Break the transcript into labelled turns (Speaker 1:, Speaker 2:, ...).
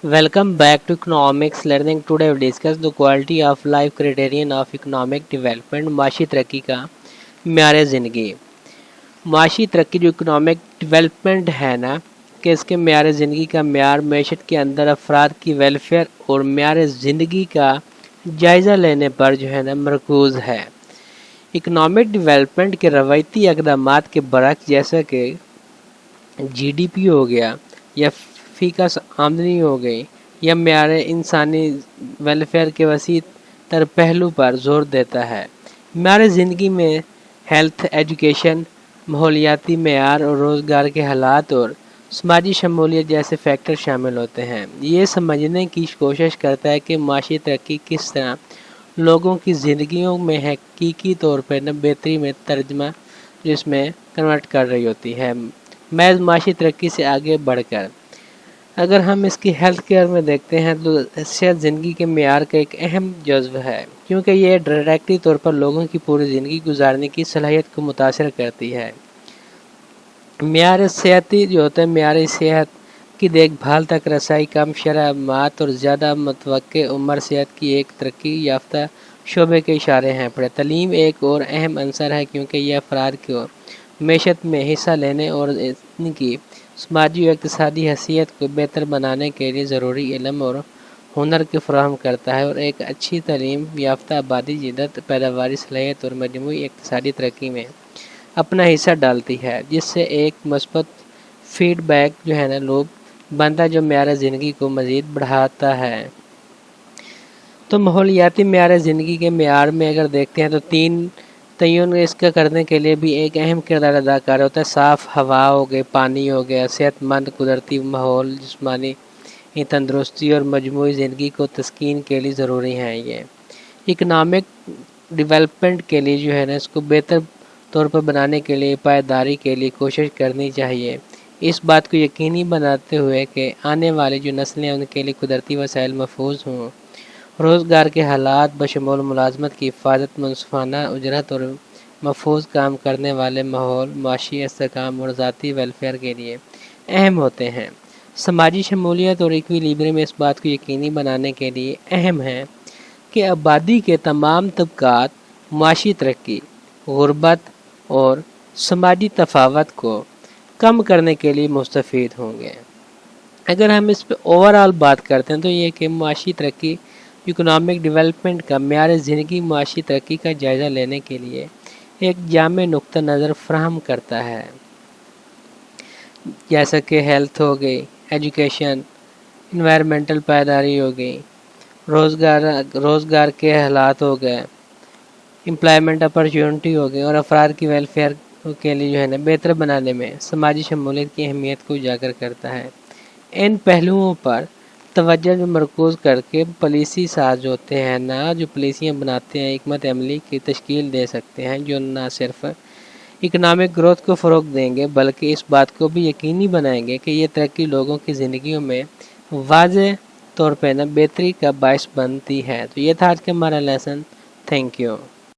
Speaker 1: Welcome back to Economics Learning. Today we discuss the quality of life criterion of economic development. माशी तरक्की का म्यार ज़िंदगी। माशी तरक्की जो इकोनॉमिक डेवलपमेंट है ना कि इसके म्यार ज़िंदगी का म्यार मैशत के अंदर अफराद की वेलफेयर और म्यार ज़िंदगी का जायज़ा लेने पर जो है ना मरकूज़ है। इकोनॉमिक डेवलपमेंट के रवायती इक़दामात के बरक्स जैसा कि GDP हो गया या फीका आमदनी हो गई या म्यार इंसानी वेलफेयर के वसी तर पहलू पर जोर देता है। म्यार ज़िंदगी में हेल्थ, एजुकेशन, माहौलियाती मेयार और रोज़गार के हालात और समाजी शमूलियत जैसे फैक्टर शामिल होते हैं। ये समझने की कोशिश करता है कि माशी तरक्की किस तरह लोगों की ज़िंदगियों में हकीकी तौर पर न बेहतरी में तर्जमा जिसमें कन्वर्ट कर रही होती है। महज माशी तरक्की से आगे बढ़कर अगर हम इसकी हेल्थ केयर में देखते हैं तो सेहत ज़िंदगी के मेयार का एक अहम जज्व है, क्योंकि ये डायरेक्टली तौर पर लोगों की पूरी ज़िंदगी गुजारने की सलाहियत को मुतासर करती है। मेयार सेहती जो होता है, मेयार सेहत की देखभाल तक रसाई, कम शरह मात और ज़्यादा मतवक्के उम्र सेहत की एक तरक्की याफ्ता शोबे के इशारे हैं। पड़े तालीम एक और अहम अंसर है, क्योंकि यह अफराद को मैशत में हिस्सा लेने और इनकी समाजी और इक़्तिसादी हैसियत को बेहतर बनाने के लिए ज़रूरी इल्म और हुनर को फराहम करता है और एक अच्छी तालीम याफ्ता आबादी जिद्दत, पैदावारी सलाहियत और मजमूई इक़्तिसादी तरक्की में अपना हिस्सा डालती है, जिससे एक मस्बत फीडबैक जो है ना लूप बनता जो म्यार ज़िंदगी को मज़ीद बढ़ाता है। तो माहौलियाती म्यार ज़िंदगी के म्यार में अगर देखते हैं तो तीन तयन इसका करने के लिए भी एक अहम किरदार अदा कर होता है। साफ़ हवा हो गई, पानी हो गया, सेहतमंद कुदरती माहौल, जिस्मानी तंदुरुस्ती और मजमूई ज़िंदगी को तस्कीन के लिए ज़रूरी हैं। ये इकनॉमिक डेवलपमेंट के लिए जो है ना इसको बेहतर तौर पर बनाने के लिए पायदारी के लिए कोशिश करनी चाहिए, इस बात को यकीनी बनाते हुए कि आने वाली जो नस्लें उनके लिए कुदरती वसाइल महफूज हों, रोज़गार के हालात बशमूल मुलाजमत की हिफाजत, मुनसफ़ाना उजरत और महफूज काम करने वाले माहौल माशी इस्तेहकाम और ज़ाती वेलफेयर के लिए अहम होते हैं। समाजी शमूलियत और इक्विलिब्रियम इस बात को यकीनी बनाने के लिए अहम है कि आबादी के तमाम तबकात माशी तरक्की, गुर्बत और समाजी तफावत को कम करने के लिए मुस्तफ़ीद होंगे। अगर हम इस पर ओवरऑल बात करते हैं तो ये कि माशी तरक्की इकोनॉमिक डेवलपमेंट का म्यार ज़िंदगी माशी तरक्की का जायज़ा लेने के लिए एक जामे नुक्ता नज़र फ्राहम करता है, जैसा कि हेल्थ हो गई, एजुकेशन, इन्वायरमेंटल पायदारी हो गई, रोज़गार के हालात हो गए, एम्प्लॉयमेंट अपॉर्चुनिटी हो गई और अफराद की वेलफेयर के लिए जो है ना बेहतर बनाने में समाजी शमूलियत की अहमियत को उजागर करता है। इन पहलुओं पर तवज्जो मरकूज़ करके पॉलिसी साज होते हैं ना जो पॉलिसियाँ बनाते हैं, हिकमत अमली की तश्कील दे सकते हैं जो ना सिर्फ इकनॉमिक ग्रोथ को फ़रोग़ देंगे बल्कि इस बात को भी यकीनी बनाएंगे कि ये तरक्की लोगों की ज़िंदगियों में वाज़ेह तौर पर ना बेहतरी का बायस बनती है। तो ये था आज का हमारा लेसन। Thank you.